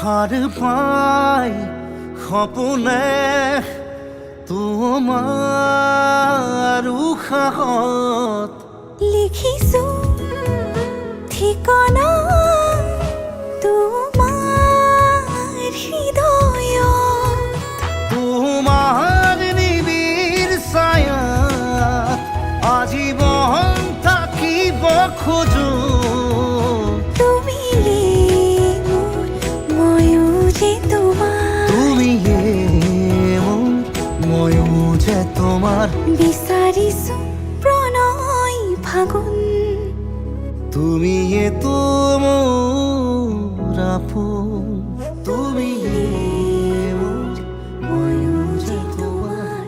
ভাল পাই সপোনে তোমাৰ উশাহত লিখিছো ঠিকনা তোমাৰ হৃদয়ত তোমাৰ নিবিড় ছায়াত আজীৱন থাকিব খোজো তোমার বিচাৰিছো প্ৰণয় ফাগুন তুমি তো মোৰ আপোন তুমি ময়ো যে তোমাৰ